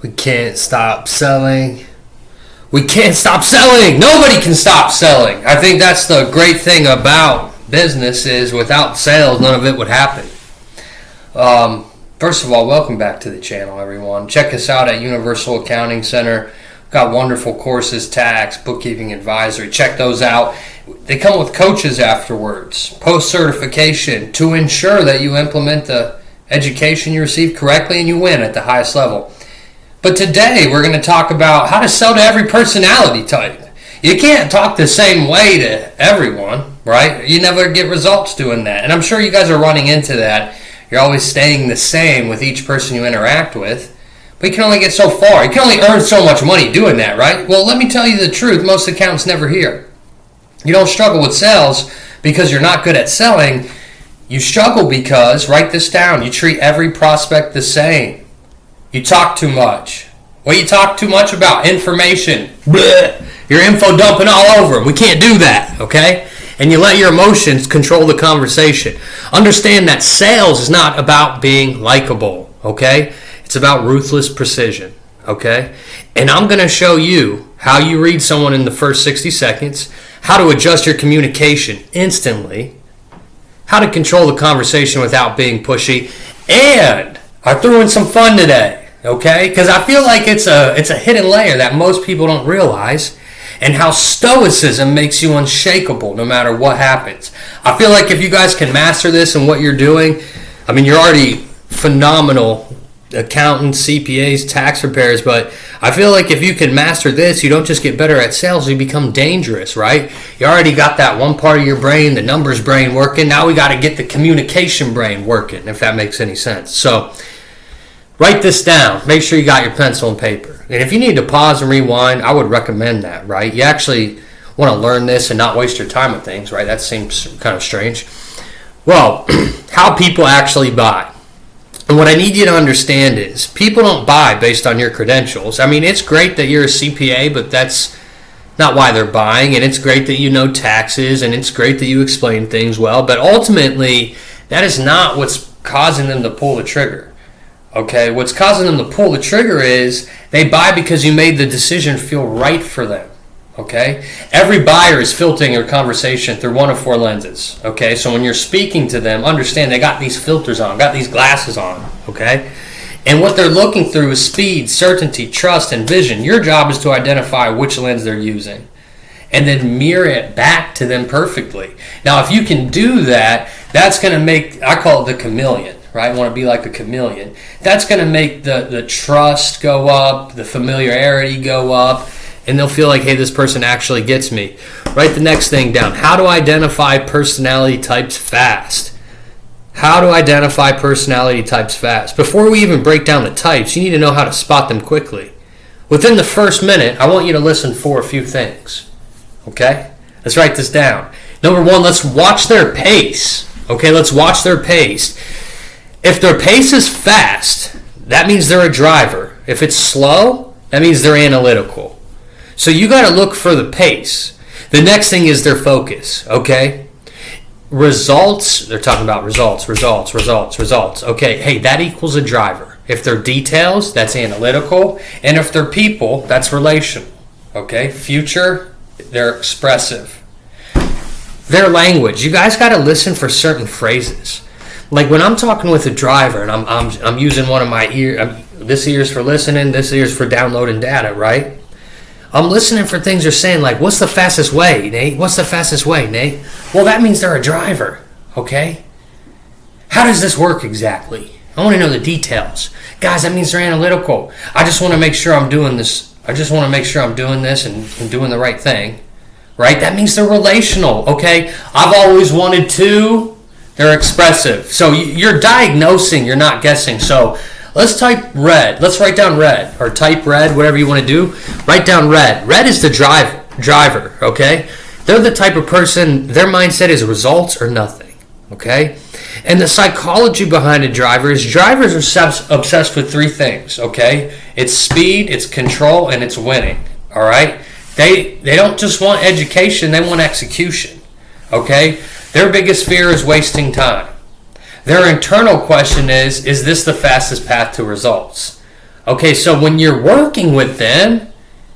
We can't stop selling. We can't stop selling. Nobody can stop selling. I think that's the great thing about business is without sales, none of it would happen. First of all, welcome back to the channel, everyone. Check us out at Universal Accounting Center. We've got wonderful courses, tax, bookkeeping, advisory. Check those out. They come with coaches afterwards, post-certification to ensure that you implement the education you receive correctly and you win at the highest level. But today we're going to talk about how to sell to every personality type. You can't talk the same way to everyone, right? You never get results doing that. And I'm sure you guys are running into that. You're always staying the same with each person you interact with. But you can only get so far. You can only earn so much money doing that, right? Well, let me tell you the truth. Most accountants never hear. You don't struggle with sales because you're not good at selling. You struggle because, write this down, you treat every prospect the same. You talk too much. What you talk too much about? Information. Blech. Your info dumping all over them. We can't do that, okay? And you let your emotions control the conversation. Understand that sales is not about being likable, okay? It's about ruthless precision, okay? And I'm going to show you how you read someone in the first 60 seconds, how to adjust your communication instantly, how to control the conversation without being pushy, and I threw in some fun today, okay? Because I feel like it's a hidden layer that most people don't realize, and how stoicism makes you unshakable no matter what happens. I feel like if you guys can master this and what you're doing, I mean, you're already phenomenal accountants, CPAs, tax preparers, but I feel like if you can master this, you don't just get better at sales, you become dangerous, right? You already got that one part of your brain, the numbers brain working. Now we got to get the communication brain working, if that makes any sense. So write this down. Make sure you got your pencil and paper. And if you need to pause and rewind, I would recommend that, right? You actually want to learn this and not waste your time with things, right? That seems kind of strange. Well, how people actually buy. And what I need you to understand is people don't buy based on your credentials. I mean, it's great that you're a CPA, but that's not why they're buying. And it's great that you know taxes, and it's great that you explain things well. But ultimately, that is not what's causing them to pull the trigger. Okay, what's causing them to pull the trigger is they buy because you made the decision feel right for them. Okay, every buyer is filtering their conversation through one of four lenses. Okay, so when you're speaking to them, understand they got these filters on, got these glasses on. Okay, and what they're looking through is speed, certainty, trust, and vision. Your job is to identify which lens they're using and then mirror it back to them perfectly. Now, if you can do that, that's going to make, I call it the chameleon. Right, want to be like a chameleon. That's going to make the trust go up, the familiarity go up, and they'll feel like, hey, this person actually gets me. Write the next thing down. How to identify personality types fast. How to identify personality types fast. Before we even break down the types, you need to know how to spot them quickly. Within the first minute, I want you to listen for a few things. Okay? Let's write this down. Number one, let's watch their pace. Okay, let's watch their pace. If their pace is fast, that means they're a driver. If it's slow, that means they're analytical. So you got to look for the pace. The next thing is their focus, okay? Results, they're talking about results. Okay, hey, that equals a driver. If they're details, that's analytical. And if they're people, that's relational, okay? Future, they're expressive. Their language, you guys got to listen for certain phrases. Like when I'm talking with a driver and I'm using one of my this ear's for listening, this ear's for downloading data, right? I'm listening for things they're saying like, what's the fastest way, Nate? What's the fastest way, Nate? Well, that means they're a driver, okay? How does this work exactly? I want to know the details. Guys, that means they're analytical. I just want to make sure I'm doing this. I just want to make sure I'm doing this and doing the right thing, right? That means they're relational, okay? I've always wanted to. They're expressive. So you're diagnosing, you're not guessing. So let's type red. Let's write down red or type red, whatever you want to do. Write down red. Red is the driver, okay? They're the type of person, their mindset is results or nothing, okay? And the psychology behind a driver is drivers are obsessed with three things, okay? It's speed, it's control, and it's winning, all right? They don't just want education, they want execution, okay? Their biggest fear is wasting time. Their internal question is this the fastest path to results? Okay, so when you're working with them,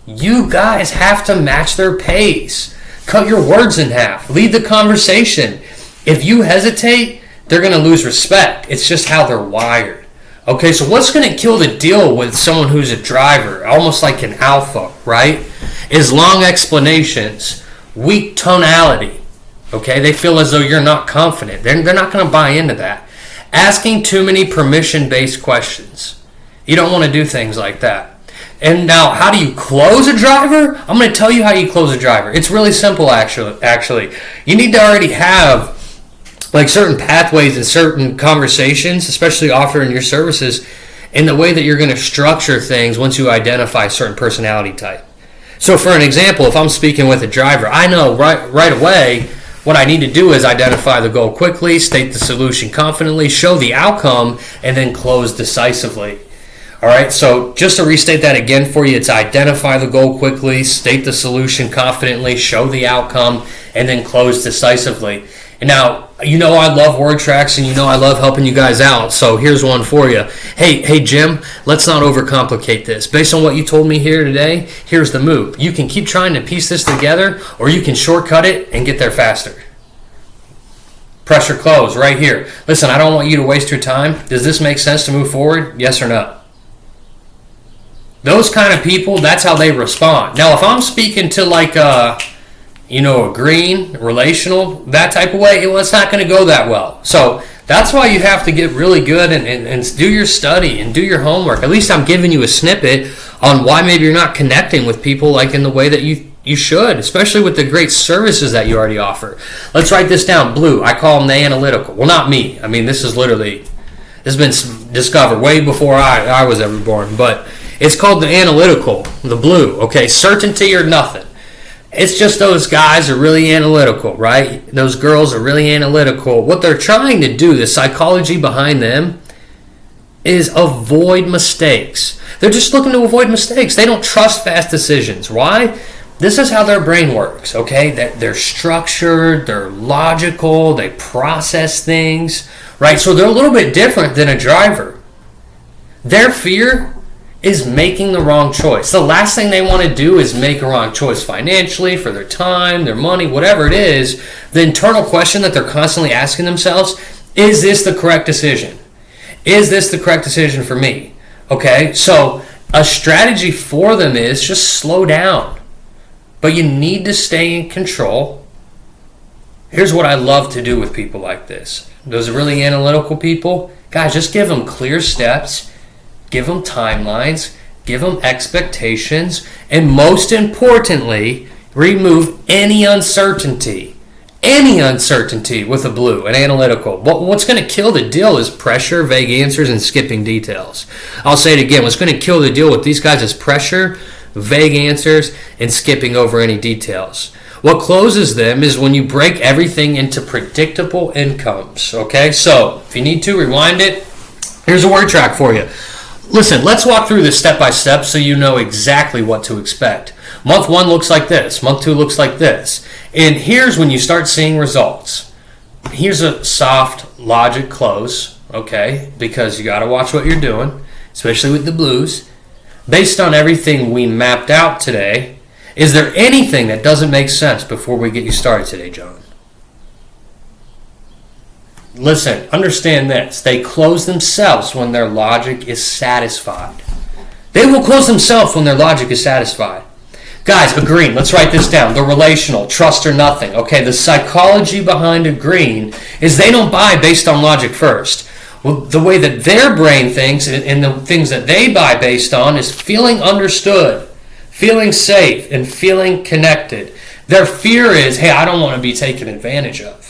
you guys have to match their pace. Cut your words in half. Lead the conversation. If you hesitate, they're going to lose respect. It's just how they're wired. Okay, so what's going to kill the deal with someone who's a driver, almost like an alpha, right? Is long explanations, weak tonality. Okay, they feel as though you're not confident. They're not going to buy into that. Asking too many permission-based questions. You don't want to do things like that. And now, how do you close a driver? I'm going to tell you how you close a driver. It's really simple, actually. You need to already have like certain pathways and certain conversations, especially offering your services, in the way that you're going to structure things once you identify a certain personality type. So for an example, if I'm speaking with a driver, I know right away what I need to do is identify the goal quickly, state the solution confidently, show the outcome, and then close decisively. All right, so just to restate that again for you, it's identify the goal quickly, state the solution confidently, show the outcome, and then close decisively. And now, you know I love word tracks, and you know I love helping you guys out, so here's one for you. Hey Jim, let's not overcomplicate this. Based on what you told me here today, here's the move. You can keep trying to piece this together, or you can shortcut it and get there faster. Pressure close right here. Listen, I don't want you to waste your time. Does this make sense to move forward? Yes or no? Those kind of people, that's how they respond. Now, if I'm speaking to like a green, relational, that type of way, it's not going to go that well. So that's why you have to get really good and do your study and do your homework. At least I'm giving you a snippet on why maybe you're not connecting with people like in the way that you should, especially with the great services that you already offer. Let's write this down. Blue, I call them the analytical. Well, not me. I mean, this has been discovered way before I was ever born, but it's called the analytical, the blue, okay? Certainty or nothing. It's just those guys are really analytical, right? Those girls are really analytical. What they're trying to do, the psychology behind them, is avoid mistakes. They're just looking to avoid mistakes. They don't trust fast decisions. Why? This is how their brain works, okay? They're structured, they're logical, they process things, right? So they're a little bit different than a driver. Their fear is making the wrong choice. The last thing they want to do is make a wrong choice financially, for their time, their money, whatever it is. The internal question that they're constantly asking themselves, is this the correct decision? Is this the correct decision for me? Okay, so a strategy for them is just slow down. But you need to stay in control. Here's what I love to do with people like this. Those really analytical people, guys, just give them clear steps. Give them timelines, give them expectations, and most importantly, remove any uncertainty. Any uncertainty with a blue, an analytical. What's going to kill the deal is pressure, vague answers, and skipping details. I'll say it again. What's going to kill the deal with these guys is pressure, vague answers, and skipping over any details. What closes them is when you break everything into predictable incomes. Okay, so if you need to, rewind it. Here's a word track for you. Listen, let's walk through this step by step so you know exactly what to expect. Month 1 looks like this. Month 2 looks like this. And here's when you start seeing results. Here's a soft logic close, okay, because you got to watch what you're doing, especially with the blues. Based on everything we mapped out today, is there anything that doesn't make sense before we get you started today, John? Listen, understand this. They close themselves when their logic is satisfied. They will close themselves when their logic is satisfied. Guys, agreeing. Let's write this down. The relational, trust or nothing. Okay, the psychology behind agreeing is they don't buy based on logic first. Well, the way that their brain thinks and the things that they buy based on is feeling understood, feeling safe, and feeling connected. Their fear is, hey, I don't want to be taken advantage of.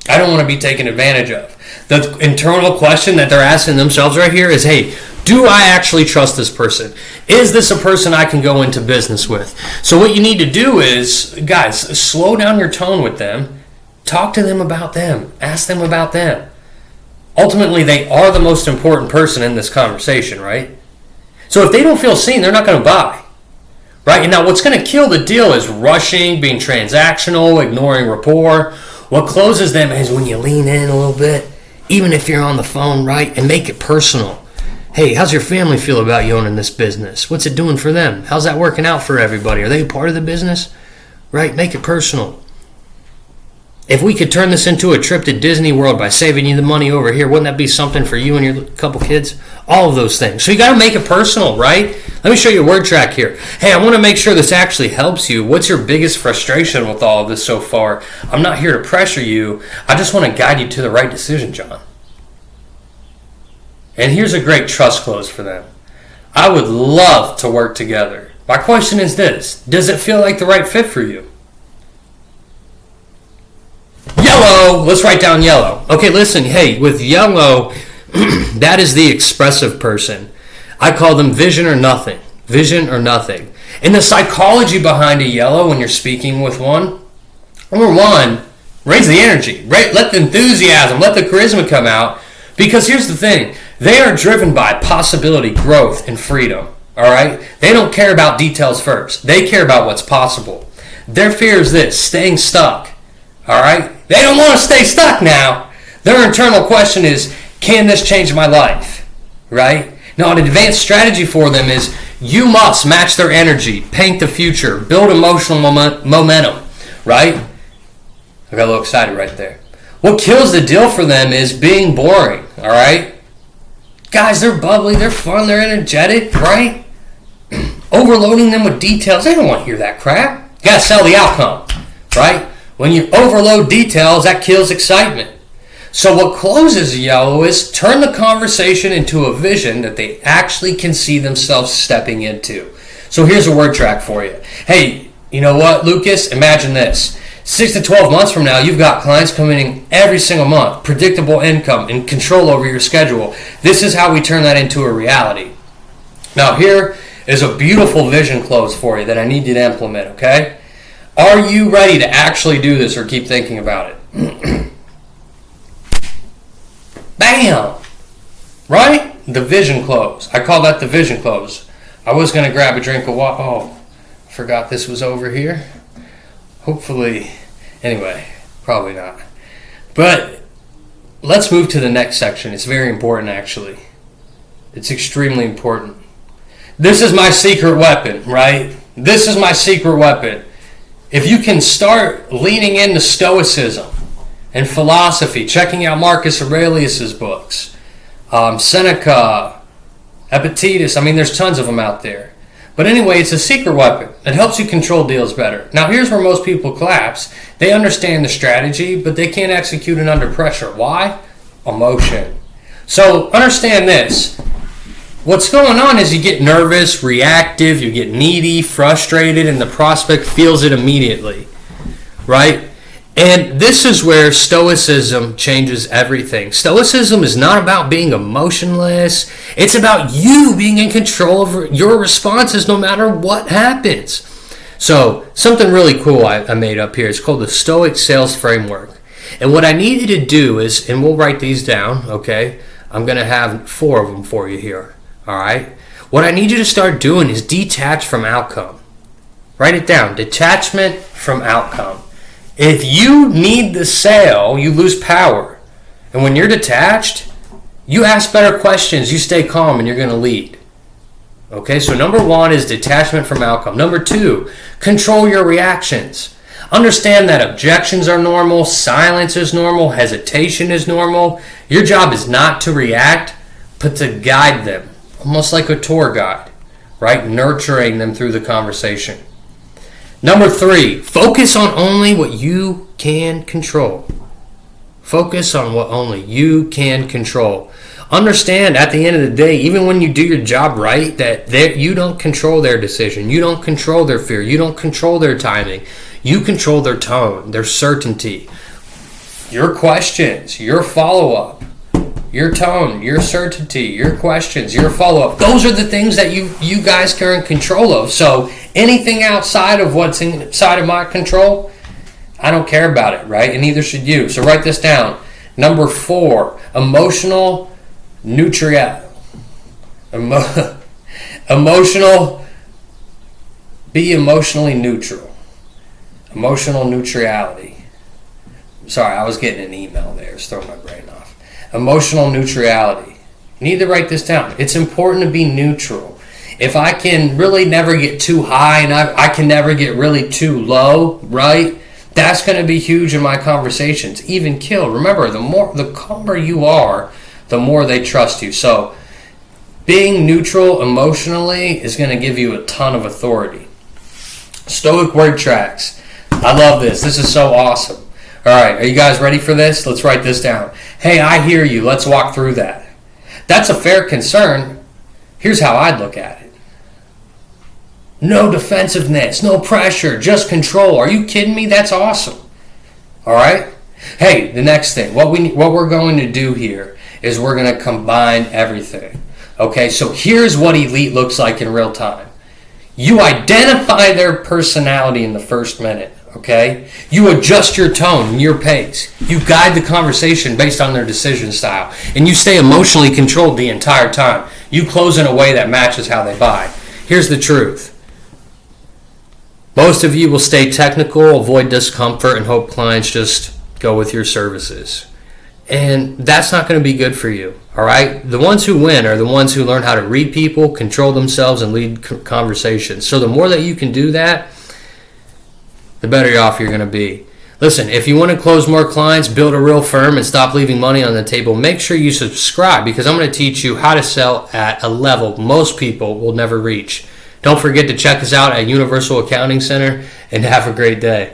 I don't want to be taken advantage of. The internal question that they're asking themselves right here is, hey, do I actually trust this person? Is this a person I can go into business with? So what you need to do is, guys, slow down your tone with them. Talk to them about them. Ask them about them. Ultimately, they are the most important person in this conversation, right? So if they don't feel seen, they're not going to buy. Right? And now what's going to kill the deal is rushing, being transactional, ignoring rapport. What closes them is when you lean in a little bit, even if you're on the phone, right, and make it personal. Hey, how's your family feel about you owning this business? What's it doing for them? How's that working out for everybody? Are they a part of the business? Right? Make it personal. If we could turn this into a trip to Disney World by saving you the money over here, wouldn't that be something for you and your couple kids? All of those things. So you got to make it personal, right? Let me show you a word track here. Hey, I want to make sure this actually helps you. What's your biggest frustration with all of this so far? I'm not here to pressure you. I just want to guide you to the right decision, John. And here's a great trust close for them. I would love to work together. My question is this: does it feel like the right fit for you? Yellow. Let's write down yellow. Okay, listen. Hey, with yellow, that is the expressive person. I call them vision or nothing. Vision or nothing. And the psychology behind a yellow when you're speaking with one, number one, raise the energy. Right? Let the enthusiasm, let the charisma come out. Because here's the thing. They are driven by possibility, growth, and freedom. All right? They don't care about details first. They care about what's possible. Their fear is this: staying stuck. All right? They don't want to stay stuck now. Their internal question is, can this change my life? Right? Now, an advanced strategy for them is you must match their energy, paint the future, build emotional momentum. Right? I got a little excited right there. What kills the deal for them is being boring. All right? Guys, they're bubbly, they're fun, they're energetic, right? Overloading them with details, they don't want to hear that crap. You got to sell the outcome, right? When you overload details, that kills excitement. So what closes yellow is turn the conversation into a vision that they actually can see themselves stepping into. So here's a word track for you. Hey, you know what, Lucas? Imagine this. 6 to 12 months from now, you've got clients coming in every single month, predictable income, and control over your schedule. This is how we turn that into a reality. Now here is a beautiful vision close for you that I need you to implement, okay? Are you ready to actually do this or keep thinking about it? Bam! Right? The vision close. I call that the vision close. I was going to grab a drink of water. Oh, I forgot this was over here. Hopefully, anyway, probably not. But let's move to the next section. It's very important, actually. It's extremely important. This is my secret weapon, right? This is my secret weapon. If you can start leaning into stoicism and philosophy, checking out Marcus Aurelius' books, Seneca, Epictetus, there's tons of them out there. But anyway, it's a secret weapon that helps you control deals better. Now, here's where most people collapse. They understand the strategy, but they can't execute it under pressure. Why? Emotion. So understand this. What's going on is you get nervous, reactive, you get needy, frustrated, and the prospect feels it immediately. Right? And this is where stoicism changes everything. Stoicism is not about being emotionless. It's about you being in control of your responses no matter what happens. So something really cool I made up here. It's called the Stoic Sales Framework. And what I need you to do is, and we'll write these down, okay? I'm going to have 4 of them for you here, all right? What I need you to start doing is detach from outcome. Write it down. Detachment from outcome. If you need the sale, you lose power. And when you're detached, you ask better questions, you stay calm, and you're going to lead. Okay, so number 1 is detachment from outcome. Number 2, control your reactions. Understand that objections are normal, silence is normal, hesitation is normal. Your job is not to react, but to guide them, almost like a tour guide, right? Nurturing them through the conversation. Number 3, focus on only what you can control. Focus on what only you can control. Understand at the end of the day, even when you do your job right, that you don't control their decision. You don't control their fear. You don't control their timing. You control their tone, their certainty, your questions, your follow-up, your tone, your certainty, your questions, your follow-up. Those are the things that you guys are in control of. So anything outside of what's inside of my control, I don't care about it, right? And neither should you. So write this down. Number 4, emotional neutrality. Be emotionally neutral. Emotional neutrality. Sorry, I was getting an email there. It's throwing my brain off. Emotional neutrality. You need to write this down. It's important to be neutral. If I can really never get too high and I can never get really too low, right? That's going to be huge in my conversations. Even kill. Remember, the calmer you are, the more they trust you. So being neutral emotionally is going to give you a ton of authority. Stoic word tracks. I love this. This is so awesome. All right, are you guys ready for this? Let's write this down. Hey, I hear you. Let's walk through that. That's a fair concern. Here's how I'd look at it. No defensiveness, no pressure, just control. Are you kidding me? That's awesome. All right? Hey, the next thing. What we're going to do here is we're going to combine everything. Okay, so here's what elite looks like in real time. You identify their personality in the first minute, okay? You adjust your tone and your pace. You guide the conversation based on their decision style. And you stay emotionally controlled the entire time. You close in a way that matches how they buy. Here's the truth. Most of you will stay technical, avoid discomfort, and hope clients just go with your services. And that's not going to be good for you, all right? The ones who win are the ones who learn how to read people, control themselves, and lead conversations. So the more that you can do that, the better off you're going to be. Listen, if you want to close more clients, build a real firm, and stop leaving money on the table, make sure you subscribe because I'm going to teach you how to sell at a level most people will never reach. Don't forget to check us out at Universal Accounting Center, and have a great day.